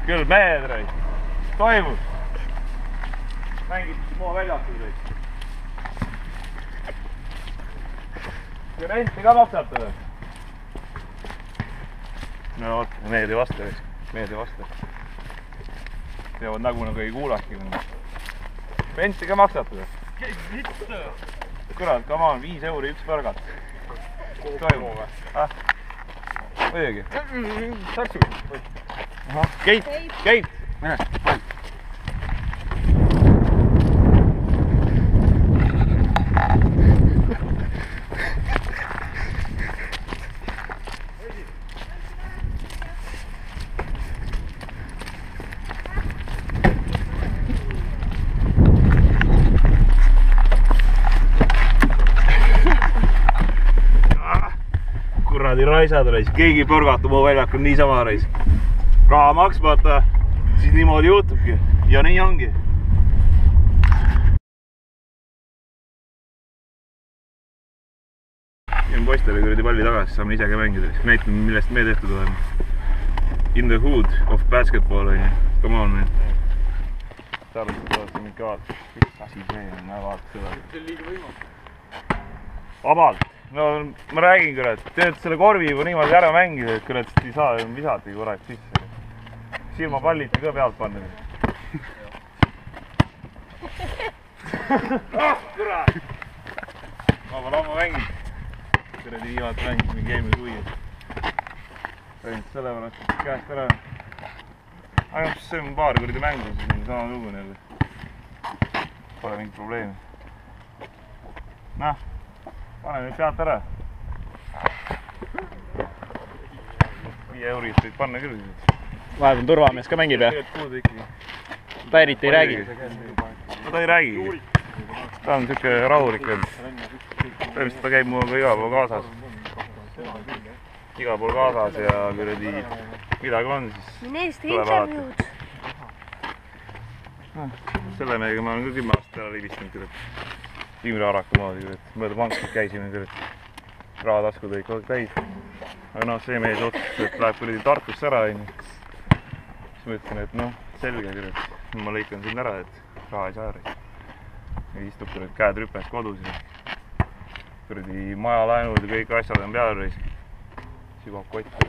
Küll mehed raisk. Toimub. Mängid mooväljakul raisk. Ja renti ka maksate või? No oot, mehed ei vasta raisk. Mehed ei vasta. Teavad nagu ei kuulaki. Renti ka maksate või? Kurat, come on, 5 euri 1 põrgat. Toimub või? Muidugi. Keit, Keit! Mine, pool. Kuradi raisad reis, keegi ei põrgata mu väljakul niisama reis. Raha maksmata, siis niimoodi juhtubki ja nii ongi. Jään poistele kuradi palli tagasi, saame ise ka mängida. Näitame, millest me tehtud oleme. In the hood of basketball on ju. Come on, man. Tarvitsed vaadata mingi vaadata. Mis asi see on, ma vaadata seda. See on liiga võimalik. Vabalt. No ma räägin kurat, teed selle korvi juba niimoodi ära mängida, et kurat ei saa visati kurat sisse. Silmapalliti ka pealt panna. Kurat! Ma olen ammu mänginud. Kuradi viimati mängisin mingi eelmise suvies. Tõenäoliselt sellepärast käest ära. Aga see on paar kuradi mängu, siis on sama lugu neile. Pole mingit probleemi. Noh. Pane nüüd pealt ära. 5 eurist võid panna küll. Vahepeal on turvamees ka mängib ja? Ta eriti ei räägi. No ta ei räägi. Ta on siuke rahulik. Tõenäoliselt ta käib muga igal pool kaasas. Igal pool kaasas ja kuradi midagi on siis. Mine Eesti intervjuud. Selle mehega ma olen ka 10 aastat ära libistanud. Imre Araku moodi, mööda panka käisime, rahataskud olid kogu täis. Aga noh, see mees otsustas, et läheb kuradi Tartusse ära. Siis ma ütlesin, et noh, selge, ma lõikan sind ära, et raha ei saa ära. Ja istub käed rüpes kodus. Kuradi majalaenud ja kõik asjad on peal. Siis juba kotti.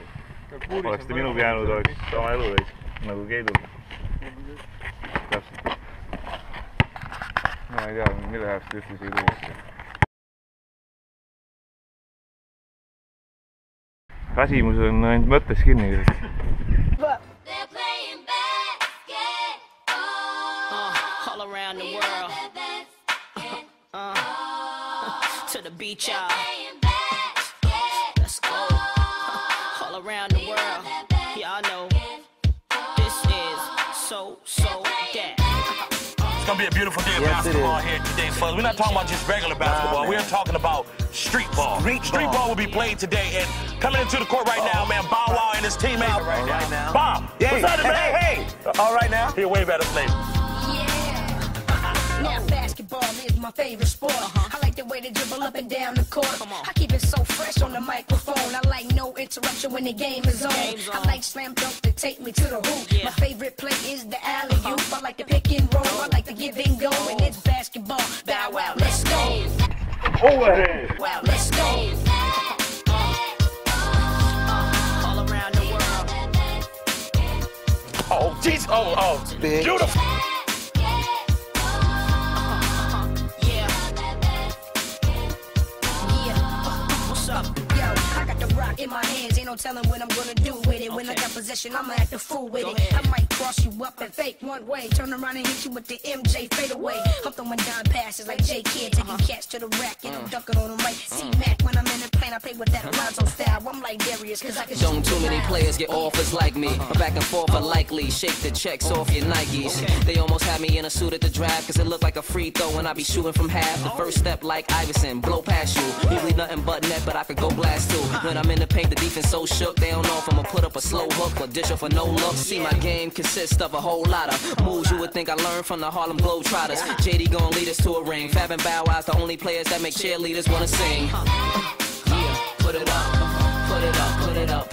Oleks ta minuga jäänud, oleks sama elu nagu Keidul. Täpselt. Ma ei tea, mille jaoks ta ühtlasi ei tulnud. Väsimus on ainult mõttes kinni. All around the world. To the beach, y'all. Let's go. All around the world. Y'all know. This is so that. It's gonna be a beautiful day of basketball here today, fellas. We're not talking about just regular basketball. We're talking about street ball. Street ball will be played today, and coming into the court right now, man, Bow Wow and his teammates. All right now. Bob, what's up, man? Hey. All right now. Here, way better flavor. Now basketball is my favorite sport. I like the way they dribble up and down the court. I keep it so fresh on the microphone. I like no interruption when the game is on. I like slam dunk to take me to the hoop. My favorite play is the alley-oop. I like the pick and roll. I like the give and go. And it's basketball. Bow wow, let's go. Overhead. Wow, let's go. All around the world. Oh, jeez. Oh, beautiful. In my hands, ain't no telling what I'm gonna do with it. When I got possession, I'ma act a fool with it. I might cross you up and fake one way, turn around and hit you with the MJ fadeaway. I'm throwing down passes like J Kidd, taking cats to the rack and I'm dunking on them right. C-Mac when I'm in the plane, I play with that Alonzo style. I'm like Darius, cause I can Don't too many players get offers like me. Back and forth are likely. Shake the checks off your Nikes. They almost had me in a suit at the draft, cause it looked like a free throw and I be shooting from half. The first step like Iverson, blow past you. Usually nothing but net, but I could go blast too. When I'm in the paint, the defense so shook, they don't know if I'ma put up a slow hook or dish off for no look. See, my game consists of a whole lot of moves you would think I learned from the Harlem Globetrotters. JD gon' lead us to a ring. Fab and Bow Wow's the only players that make cheerleaders wanna sing. Yeah, put it up, put it up, put it up.